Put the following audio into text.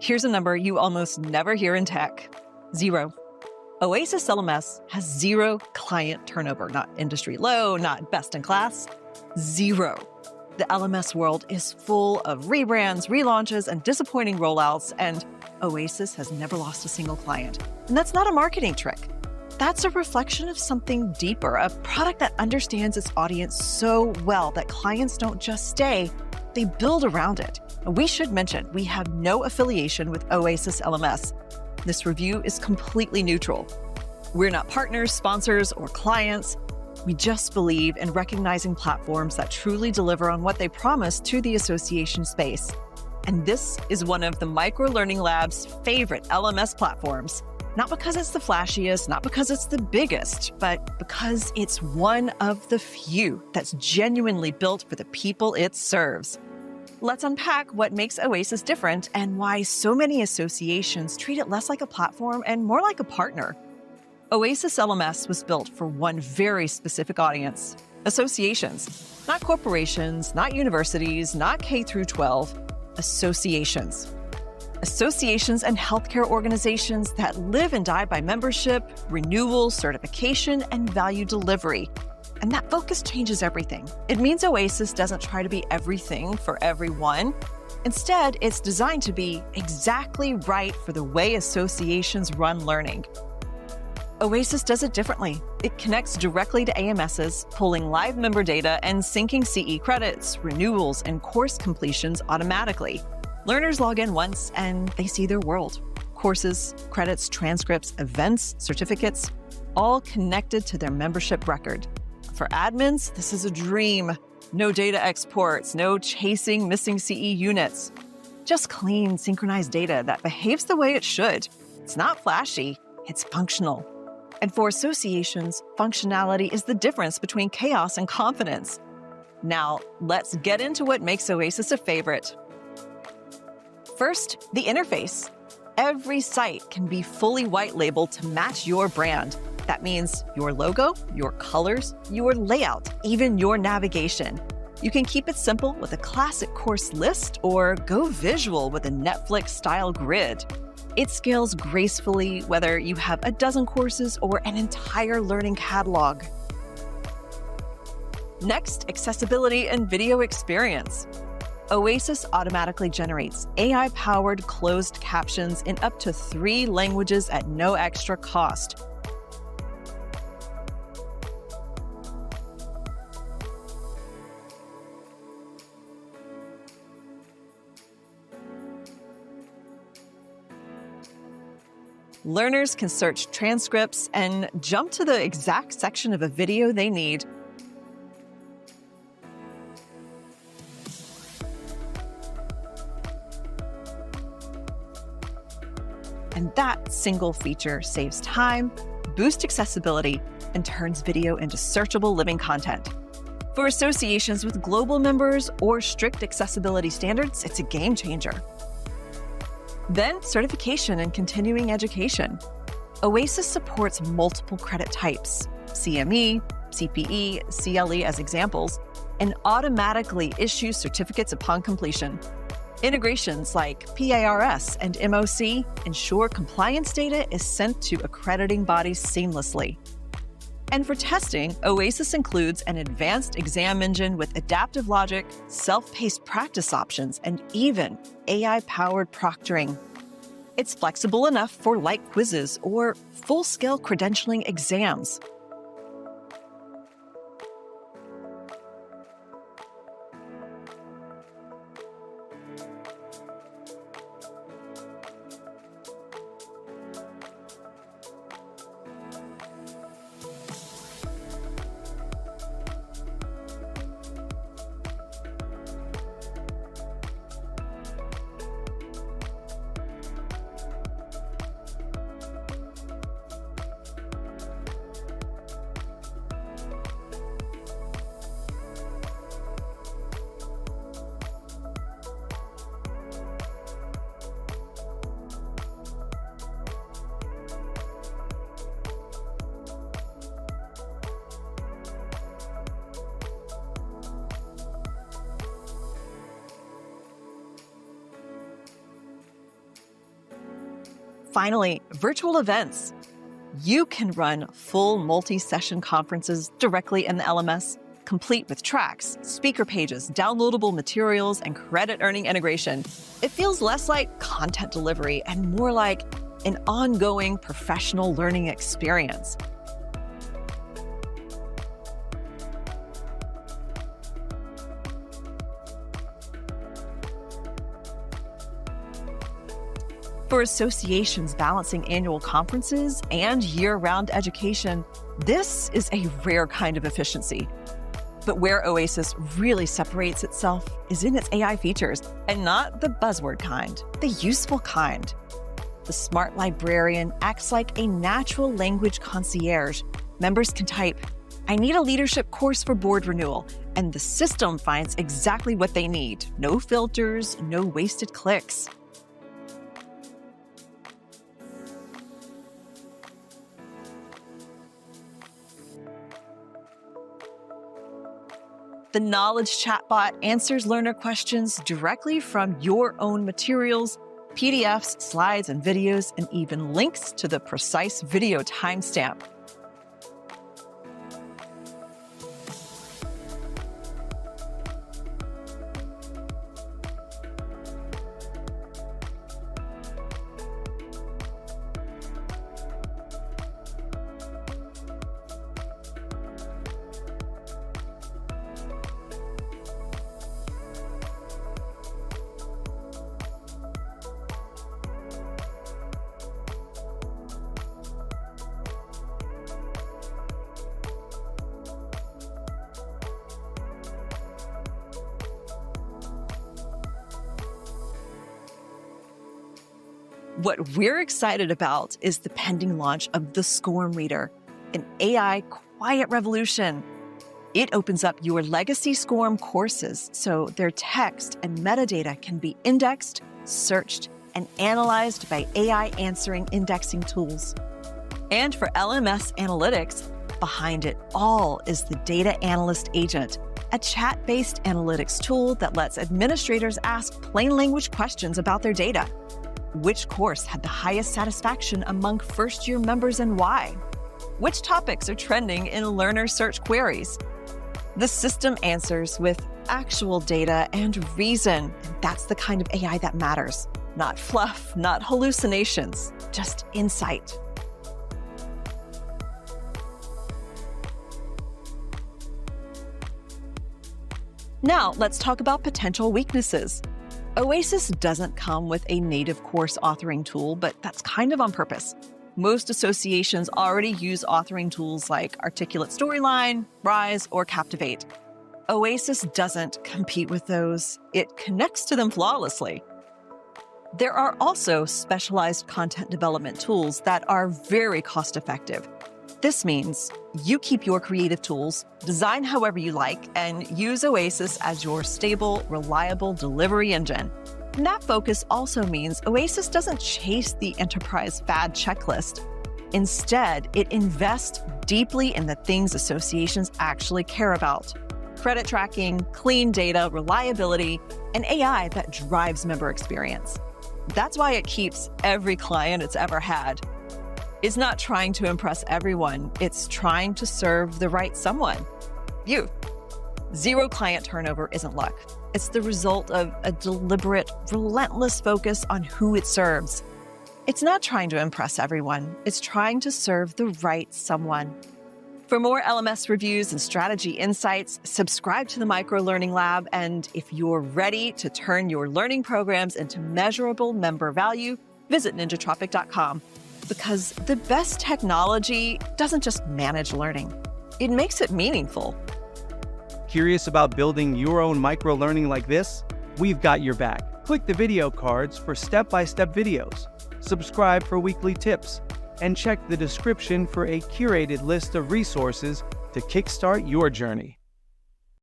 Here's a number you almost never hear in tech: 0. Oasis LMS has 0 client turnover, not industry low, not best in class. 0. The LMS world is full of rebrands, relaunches, and disappointing rollouts, and Oasis has never lost a single client. And that's not a marketing trick. That's a reflection of something deeper, a product that understands its audience so well that clients don't just stay, they build around it. And we should mention, we have no affiliation with Oasis LMS. This review is completely neutral. We're not partners, sponsors, or clients. We just believe in recognizing platforms that truly deliver on what they promise to the association space. And this is one of the Microlearning Lab's favorite LMS platforms. Not because it's the flashiest, not because it's the biggest, but because it's one of the few that's genuinely built for the people it serves. Let's unpack what makes Oasis different and why so many associations treat it less like a platform and more like a partner. Oasis LMS was built for one very specific audience: associations. Not corporations, not universities, not K through 12, associations. Associations and healthcare organizations that live and die by membership, renewal, certification, and value delivery. And that focus changes everything. It means Oasis doesn't try to be everything for everyone. Instead, it's designed to be exactly right for the way associations run learning. Oasis does it differently. It connects directly to AMSs, pulling live member data and syncing CE credits, renewals, and course completions automatically. Learners log in once and they see their world. Courses, credits, transcripts, events, certificates, all connected to their membership record. For admins, this is a dream. No data exports, no chasing missing CE units. Just clean, synchronized data that behaves the way it should. It's not flashy, it's functional. And for associations, functionality is the difference between chaos and confidence. Now, let's get into what makes Oasis a favorite. First, the interface. Every site can be fully white labeled to match your brand. That means your logo, your colors, your layout, even your navigation. You can keep it simple with a classic course list or go visual with a Netflix-style grid. It scales gracefully whether you have a dozen courses or an entire learning catalog. Next, accessibility and video experience. Oasis automatically generates AI-powered closed captions in up to 3 languages at no extra cost. Learners can search transcripts and jump to the exact section of a video they need. And that single feature saves time, boosts accessibility, and turns video into searchable living content. For associations with global members or strict accessibility standards, it's a game changer. Then, certification and continuing education. Oasis supports multiple credit types, CME, CPE, CLE as examples, and automatically issues certificates upon completion. Integrations like PARS and MOC ensure compliance data is sent to accrediting bodies seamlessly. And for testing, Oasis includes an advanced exam engine with adaptive logic, self-paced practice options, and even AI-powered proctoring. It's flexible enough for light quizzes or full-scale credentialing exams. Finally, virtual events. You can run full multi-session conferences directly in the LMS, complete with tracks, speaker pages, downloadable materials, and credit-earning integration. It feels less like content delivery and more like an ongoing professional learning experience. For associations balancing annual conferences and year-round education, this is a rare kind of efficiency. But where Oasis really separates itself is in its AI features, and not the buzzword kind, the useful kind. The smart librarian acts like a natural language concierge. Members can type, "I need a leadership course for board renewal," and the system finds exactly what they need. No filters, no wasted clicks. The Knowledge Chatbot answers learner questions directly from your own materials, PDFs, slides, and videos, and even links to the precise video timestamp. What we're excited about is the pending launch of the SCORM Reader, an AI quiet revolution. It opens up your legacy SCORM courses so their text and metadata can be indexed, searched, and analyzed by AI answering indexing tools. And for LMS analytics, behind it all is the Data Analyst Agent, a chat-based analytics tool that lets administrators ask plain language questions about their data. Which course had the highest satisfaction among first-year members and why? Which topics are trending in learner search queries? The system answers with actual data and reason, and that's the kind of AI that matters. Not fluff, not hallucinations, just insight. Now, let's talk about potential weaknesses. Oasis doesn't come with a native course authoring tool, but that's kind of on purpose. Most associations already use authoring tools like Articulate Storyline, Rise, or Captivate. Oasis doesn't compete with those. It connects to them flawlessly. There are also specialized content development tools that are very cost-effective. This means you keep your creative tools, design however you like, and use Oasis as your stable, reliable delivery engine. And that focus also means Oasis doesn't chase the enterprise fad checklist. Instead, it invests deeply in the things associations actually care about: credit tracking, clean data, reliability, and AI that drives member experience. That's why it keeps every client it's ever had. It's not trying to impress everyone. It's trying to serve the right someone. You. Zero client turnover isn't luck. It's the result of a deliberate, relentless focus on who it serves. It's not trying to impress everyone. It's trying to serve the right someone. For more LMS reviews and strategy insights, subscribe to the Microlearning Lab. And if you're ready to turn your learning programs into measurable member value, visit ninjatropic.com. Because the best technology doesn't just manage learning, it makes it meaningful. Curious about building your own microlearning like this? We've got your back. Click the video cards for step-by-step videos, subscribe for weekly tips, and check the description for a curated list of resources to kickstart your journey.